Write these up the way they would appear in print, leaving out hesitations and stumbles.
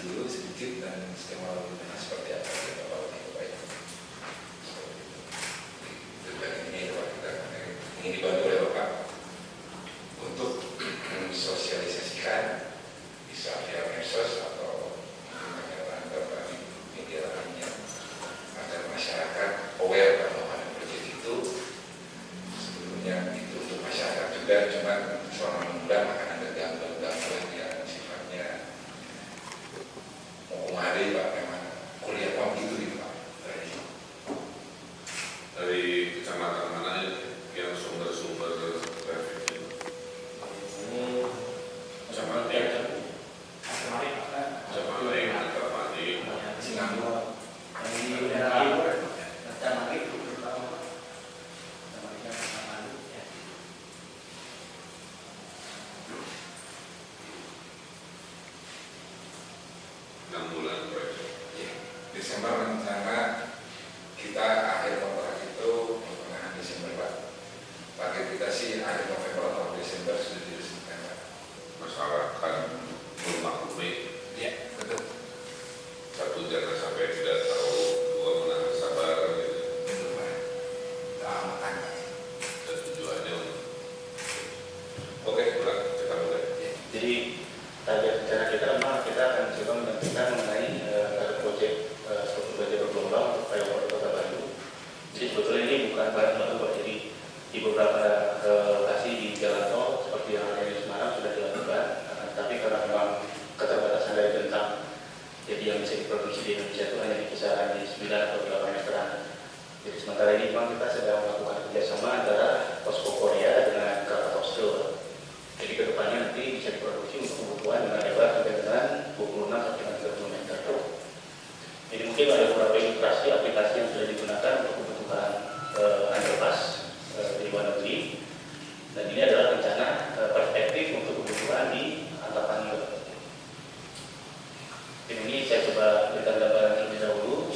dulu sedikit dan skema lalu lintas seperti apa kita bawa di baik. Itu dan ini Pak kita ingin dibantu oleh Bapak untuk mensosialisasikan bisa via medsos atau media lainnya agar masyarakat aware kalau ada proyek itu. Sebelumnya itu untuk masyarakat juga, cuma selama bulan akan ada gangguan-gangguan yang sifatnya mau kemari Pak, memang kuliah Pak gitu Pak. Dari kecamatan mana yang sumber-sumber traffic itu? Kecamatan Desember rencana kita akhir kontrak itu pertengahan Desember Pak. Target kita sih akhir November atau Desember sudah diresmikan Pak. Masyarakat memaklumi. Iya betul. Satu jangan sampai tidak tahu, dua menahan sabar gitu. Betul Pak. Kita amalkan Pak. Dan tujuannya oke, pulang kita mulai. Ya. Jadi target rencana kita memang kita akan coba menentukan mengenai proyek bergelombang untuk flyover Kota Bandung. Jadi sebetulnya ini bukan bahan baru Pak. Jadi di beberapa lokasi di jalan tol seperti yang ada di Semarang sudah dilakukan, tapi karena memang keterbatasan dari bentang, jadi yang bisa diproduksi di Indonesia itu hanya di kisaran di 9 atau 8 meteran. Jadi sementara ini memang kita sedang melakukan kerjasama antara Posko Korea dengan Krakatau Steel. Jadi kedepannya nanti bisa diproduksi untuk kebutuhan dengan lebar sampai dengan 26 sampai 30 meter. Jadi mungkin ada beberapa ilustrasi aplikasi yang sudah digunakan untuk kebutuhan underpass di luar negeri. Dan ini adalah rencana perspektif untuk kebutuhan di Antapani. Ini saya coba berikan gambaran terlebih dahulu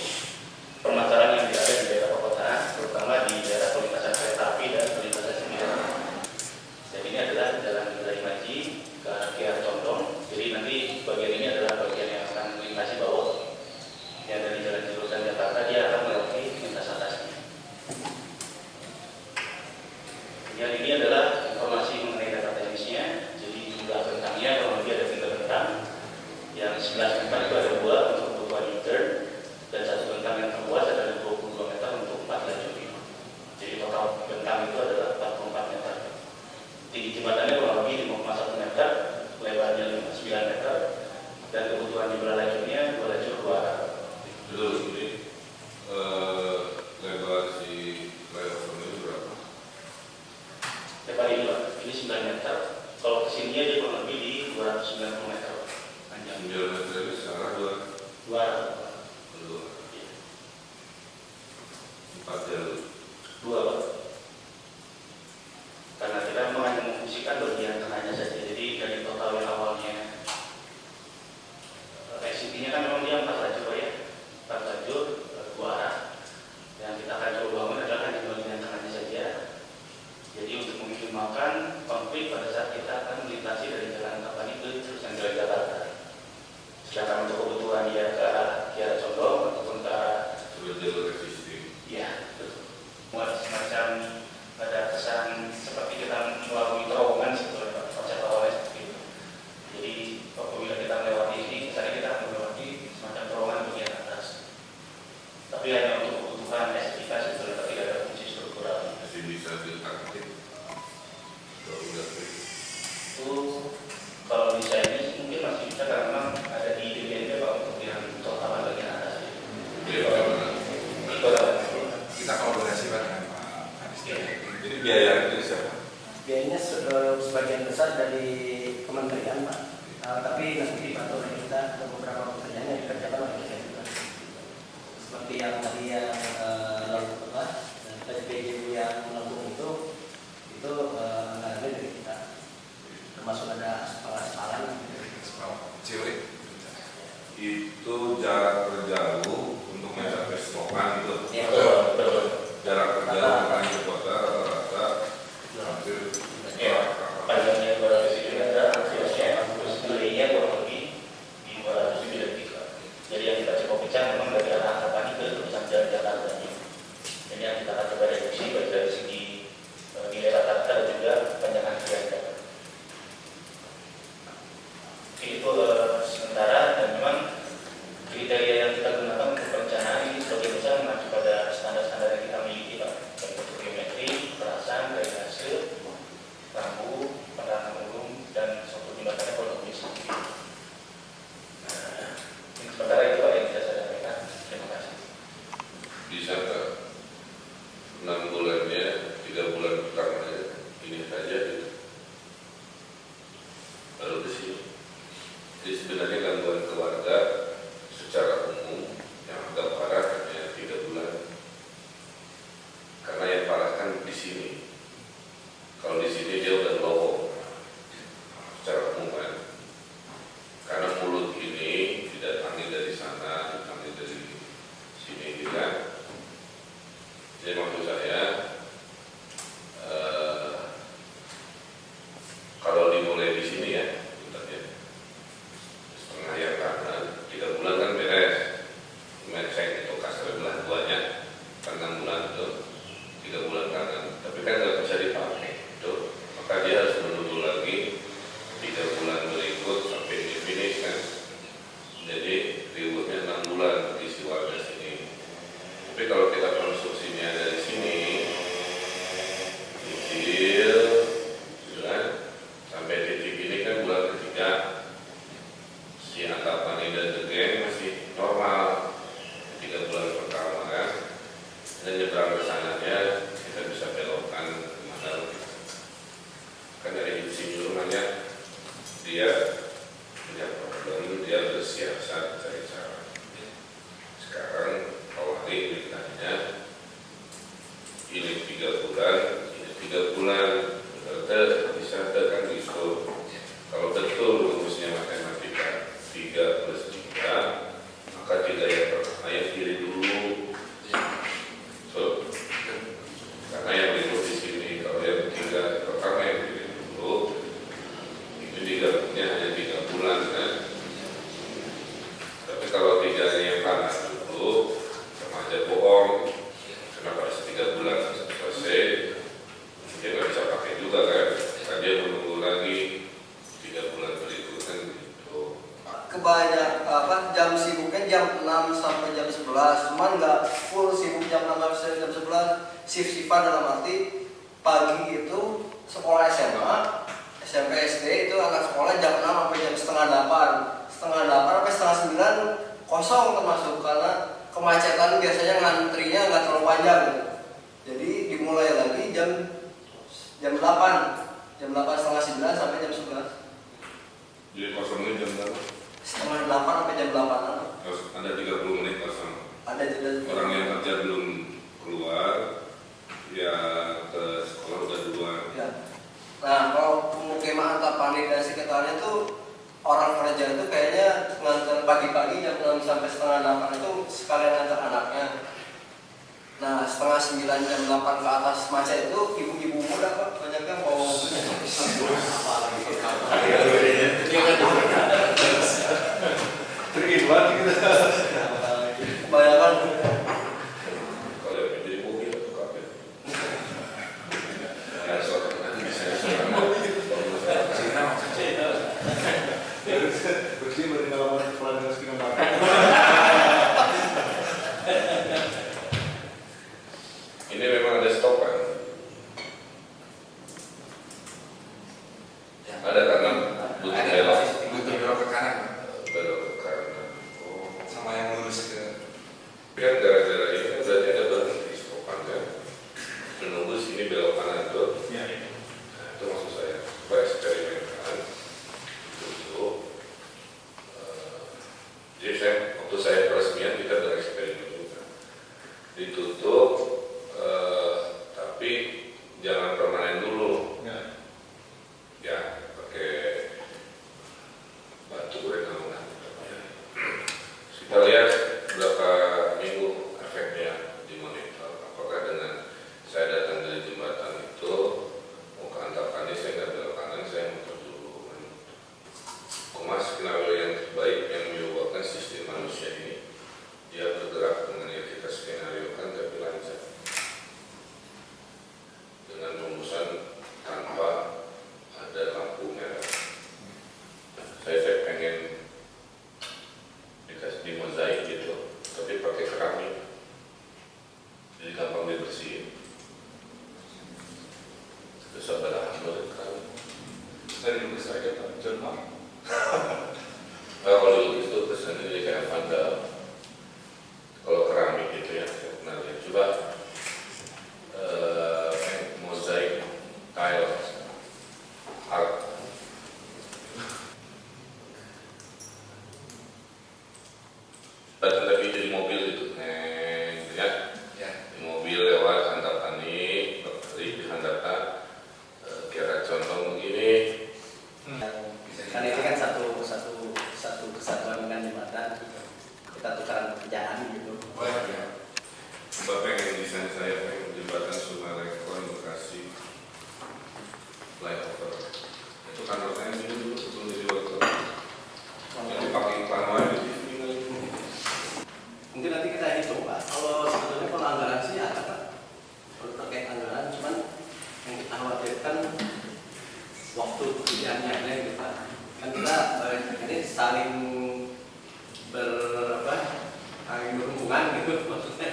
permasalahan yang ada di daerah perkotaan, terutama di daerah perlintasan kereta api dan perlintasan sebidang. Dan ini adalah jalan dari Maji ke arah Kiara Condong. Jadi nanti bagian ini adalah bagian yang akan melintasi bawah. Yang dari jalan jurusan Jakarta dia akan melewati lintas atasnya. Yang ini adalah informasi mengenai data teknisnya. Jadi jumlah bentangnya kurang lebih ada 3 bentang. Yang 11 bentang itu ada 2 untuk kebutuhan U-turn dan 1 bentang yang terluas adalah 22 meter untuk 4 lajur. Jadi total bentang itu adalah 44 meter. Tinggi jembatannya kurang lebih 5,1 meter, lebarnya 9 meter, dan kebutuhan jumlah lajurnya 2 lajur 2 arah. Betul, jadi lebar si flyover ini berapa? Lebar ini Pak, ini 9 meter. Kalau kesininya dia kurang lebih di 290 meter panjang. 9 meter itu sekarang 2 arah. 4 jalur. 2 Pak. Karena kita memang hanya memfungsikan bagian tengahnya saja. Jadi dari total yang awalnya XCT-nya kan memang dia 4 lajur Pak ya. 4 lajur 2 arah. Yang kita akan coba bangun adalah hanya bagian tengahnya saja. Jadi untuk meminimalkan konflik pada saat kita akan melintasi dari jalan Antapani ke jurusan Jalan Jakarta. Sedangkan untuk kebutuhan dia ke arah Kiara Condong ataupun ke arah Jalur existing. ya betul. Buat semacam ada kesan seperti kita melalui terowongan sebetulnya Pak. Konsep awalnya seperti itu. Jadi apabila kita melewati ini, misalnya kita akan melewati semacam terowongan bagian atas. Tapi hanya untuk kebutuhan estetika sebetulnya, tapi tidak ada fungsi struktural. Masih bisa ditaktik. Kalau udah Itu kalau desain ini mungkin masih bisa karena memang ada di DBNP Pak untuk yang total bagian atas. Iya, bagaimana? Kita kolaborasi Pak dengan Pak Haris. Jadi biaya itu siapa? Biayanya sebagian besar dari kementerian Pak, tapi nanti dibantu oleh kita ada beberapa pekerjaan yang dikerjakan oleh kita juga. Seperti yang tadi yang PJJ yang melengkung itu anggarannya dari kita, termasuk ada aspalan. Cilik. Itu jarak terjauh untuk mencapai stokan itu. Ya, betul. Jarak terjauh ke ibu kota rata-rata hampir Ya, panjangnya 200 km, kiosnya terus delaynya kurang lebih di 200 km. ya. Jadi ributnya 6 bulan isi warga sini. Tapi kalau kita konstruksinya dari sini, kecil, gitu kan, sampai titik ini kan bulan ketiga, si Antapani dan Degen masih normal 3 bulan pertama kan. Dan nyebrang ke sananya kita bisa belokkan kemana kan dari sini rumahnya dia dia bersiasat cari cara. Sekarang awali beritanya ini 3 bulan, ini 3 bulan, berarti bisa kan gitu. Kalau betul rumusnya matematika 3 plus 3, maka 3 yang pertama yang kiri dulu. So, karena yang berikut di sini, kalau yang 3 pertama yang kiri dulu, itu digabungnya hanya 3 bulan kan. Tapi kalau 3 yang kanan dulu, sama aja bohong. Kenapa harus 3 bulan selesai? Dia nggak bisa pakai juga kan. Kan dia menunggu lagi 3 bulan berikut kan gitu. Kebanyak jam sibuknya jam 6 sampai jam 11, cuman nggak full sibuk jam 6 sampai jam 11. Shift-shiftan dalam arti pagi itu sekolah SMA, SMP, SD itu anak sekolah jam 6 sampai jam setengah 8 sampai setengah 9 kosong termasuk karena kemacetan biasanya ngantrinya nggak terlalu panjang gitu. Jadi dimulai lagi jam 8 setengah 9 sampai jam 11. Jadi kosongnya jam berapa? Setengah 8 sampai jam 8. Terus ada 30 menit kosong. Ada jeda. Orang yang kerja belum keluar, ya ke sekolah udah duluan. Ya. Nah, kalau pemukiman Antapani dan sekitarnya tuh orang kerja itu kayaknya ngantar pagi-pagi jam 6 sampai setengah 8 itu sekalian ngantar anaknya. Nah, setengah 9 jam 8 ke atas macet itu ibu-ibu muda Pak, banyak yang mau Teribat gitu. kebanyakan. Kalau yang menjadi mobil atau kafe. Ya, soalnya nanti bisa Bersih berpengalaman pelanggan sekitar makan. ini memang ada stopan. Ada karena butuh belok. Butuh belok ke kanan Belok ke kanan. sama yang lurus ke Kan gara-gara ini kan berarti ada berhenti stopan kan. Menunggu sini belok kanan tuh. Ya. Nah, itu maksud saya. Coba eksperimenkan. Tutup. Jadi waktu saya peresmian kita bereksperimen juga. Ditutup, tapi jangan permanen dulu. Ya. Ya, pakai batu renang. Kita lihat berapa minggu efeknya di monitor. Apakah dengan saya datang dari jembatan itu mau ke Antapani, saya nggak belok kanan, saya muter dulu. Kumas skenario yang terbaik yang menyebabkan sistem manusia ini dia bergerak dengan yang kita skenario kan, tapi lancar. saling berhubungan gitu maksudnya.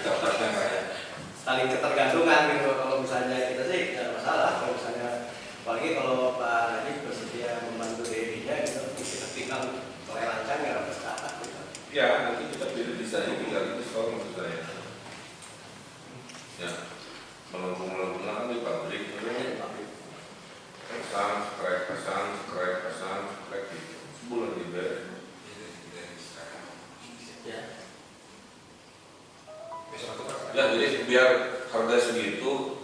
Tepatnya saya. Saling ketergantungan gitu. Kalau misalnya kita sih tidak ada masalah. Kalau misalnya apalagi kalau Pak Najib bersedia membantu dirinya gitu, kita tinggal mulai lancar nggak ada masalah. Gitu. Ya, nanti kita pilih desainnya tinggal itu soal maksud saya. Ya, melengkung kan di pabrik, pasang, skrek gitu. Sebulan diberes. Ya. Ya, jadi biar harga segitu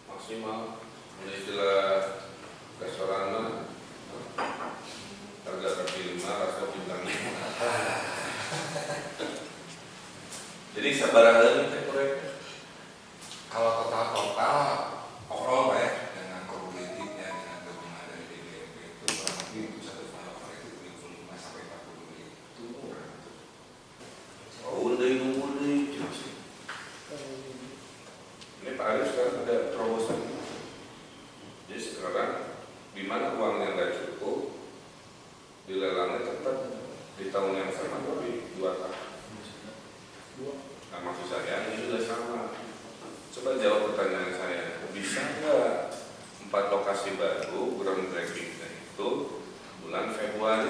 maksimal. Istilah restoran mah harga kaki 5, rasa bintang 5. Jadi sabarang teh korek. Kalau total overall Pak ya, dengan kumulatifnya dengan gabungan dari DPRD itu kurang lebih untuk satu flyover itu 35 sampai 40 miliar. Itu murah. Oh, udah ini Pak Arief sekarang ada terobosan. Jadi sekarang di mana uangnya nggak cukup, dilelangnya tetap di tahun yang sama tapi 2 tahun. Nah, maksud saya ini sudah sama. Coba jawab pertanyaan saya, bisa nggak 4 lokasi baru groundbreaking itu bulan Februari